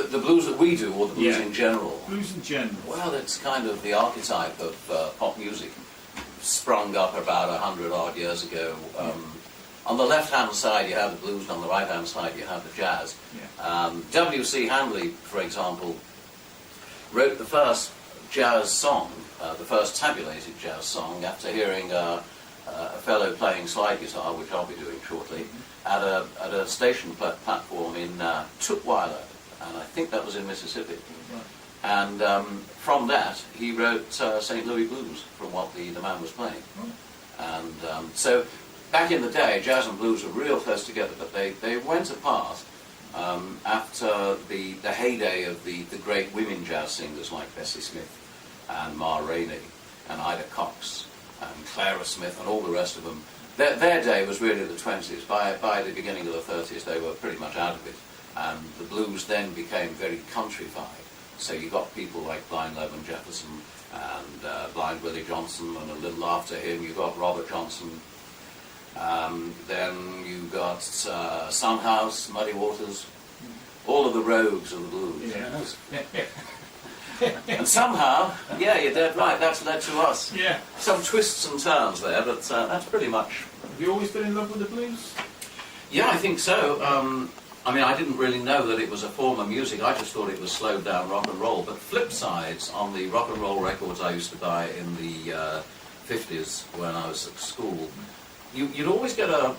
The blues that we do, or the blues in general? Blues in general. Well, it's kind of the archetype of pop music. Sprung up about 100 odd years ago. On the left-hand side you have the blues, and on the right-hand side you have the jazz. Yeah. W.C. Handley, for example, wrote the first jazz song, the first tabulated jazz song, after hearing a fellow playing slide guitar, which I'll be doing shortly, at a station platform in Tutwiler, and I think that was in Mississippi. Right. And from that, he wrote St. Louis Blues, from what the man was playing. And so, back in the day, jazz and blues were real close together, but they went apart after the heyday of the great women jazz singers like Bessie Smith and Ma Rainey and Ida Cox and Clara Smith and all the rest of them. Their day was really the 20s. By the beginning of the 30s, they were pretty much out of it. And the blues then became very countrified. So you got people like Blind Loman Jefferson and Blind Willie Johnson, and a little after him you got Robert Johnson. Then you got Sunhouse, Muddy Waters, all of the rogues of the blues. Yeah. And somehow, yeah, you're dead right, that's led to us. Yeah. Some twists and turns there, but that's pretty much... Have you always been in love with the blues? Yeah, I think so. I mean, I didn't really know that it was a form of music. I just thought it was slowed down rock and roll. But flip sides on the rock and roll records I used to buy in the 50s when I was at school, you'd always get a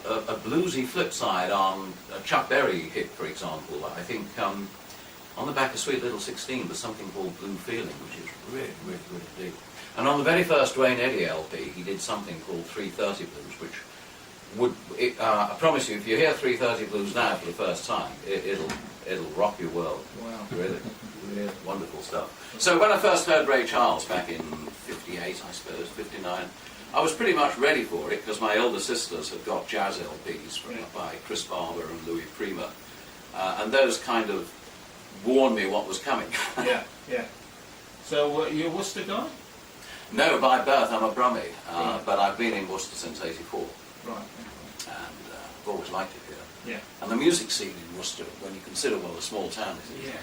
bluesy flip side on a Chuck Berry hit, for example. I think on the back of Sweet Little 16 was something called Blue Feeling, which is really, really, really big. And on the very first Duane Eddy LP, he did something called 330 Blues, which I promise you, if you hear 330 Blues now for the first time, it'll rock your world. Wow. Really, really wonderful stuff. So when I first heard Ray Charles back in 58, I suppose, 59, I was pretty much ready for it because my elder sisters had got jazz LPs by Chris Barber and Louis Prima, and those kind of warned me what was coming. Yeah. So you're a Worcester guy? No, by birth I'm a Brummie, but I've been in Worcester since '84. Right. And I've always liked it here. Yeah. And the music scene in Worcester, when you consider what a small town it is,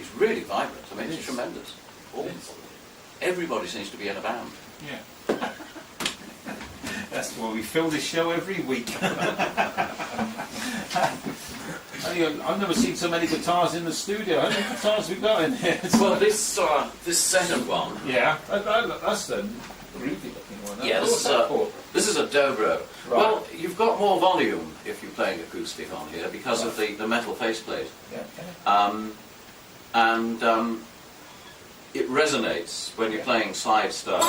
is really vibrant. I mean, it's tremendous. Everybody seems to be in a band. Yeah. That's why we fill this show every week. I've never seen so many guitars in the studio. How many guitars we got in here? Well, this second one. Yeah, that's the groovy looking one. Yeah, this is a dobro. Right. Well, you've got more volume if you're playing acoustic on here because of the metal faceplate. Yeah. Okay. And it resonates when you're playing slide style.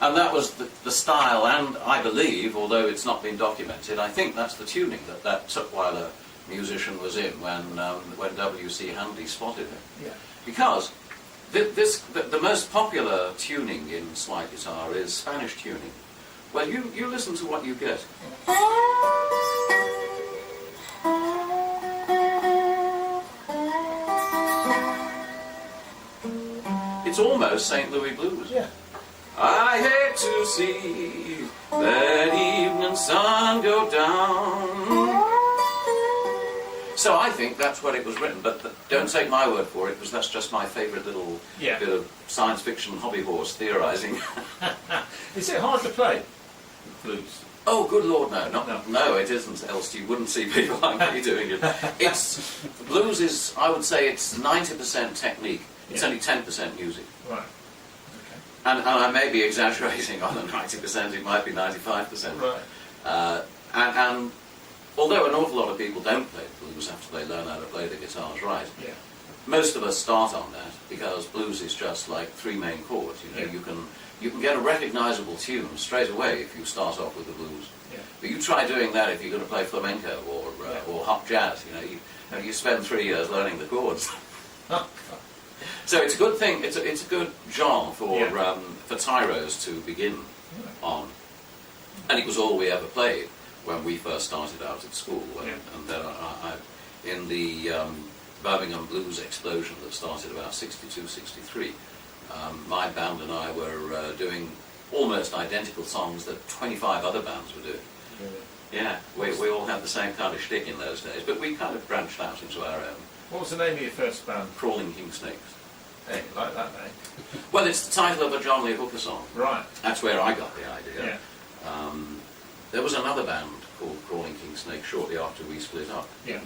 And that was the style, and I believe, although it's not been documented, I think that's the tuning that Tutwiler musician was in when W.C. Handley spotted him. Yeah. Because the most popular tuning in slide guitar is Spanish tuning. Well, you listen to what you get. It's almost St. Louis Blues. Yeah. I hate to see that evening sun go down. So I think that's what it was written, but don't take my word for it, because that's just my favourite little bit of science fiction hobby horse theorising. Is it hard to play blues? Oh, good Lord, no, it isn't, else you wouldn't see people like me doing it. Blues is, I would say, it's 90% technique, it's only 10% music. Right. And I may be exaggerating on the 90%, it might be 95%. Right. And although an awful lot of people don't play blues after they learn how to play the guitars right, most of us start on that because blues is just like three main chords. You know, you can get a recognisable tune straight away if you start off with the blues. Yeah. But you try doing that if you're going to play flamenco or hop jazz. You know, you spend 3 years learning the chords. So it's a good thing. It's a good genre for tyros to begin on, and it was all we ever played when we first started out at school. And then in the Birmingham blues explosion that started about '62, '63, my band and I were doing almost identical songs that 25 other bands were doing. Yeah, we all had the same kind of shtick in those days, but we kind of branched out into our own. What was the name of your first band? Crawling King Snakes. Hey, you like that name? Well, it's the title of a John Lee Hooker song. Right. That's where I got the idea. Yeah. There was another band called Crawling King Snakes shortly after we split up. Yeah.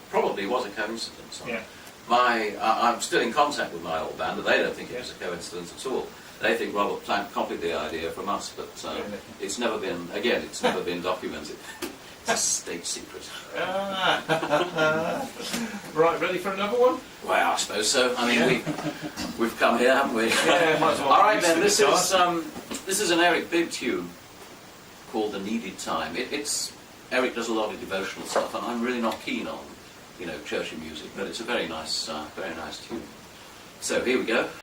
Probably was a coincidence. Yeah. I'm still in contact with my old band, but they don't think it was a coincidence at all. They think Robert Plant copied the idea from us, but it's never been documented. It's a state secret. Right, ready for another one? Well, I suppose so. I mean, we've come here, haven't we? Yeah, might as well. All right then. This is an Eric Bibb tune called "The Needed Time." Eric does a lot of devotional stuff, and I'm really not keen on, churchy music, but it's a very nice tune. So here we go.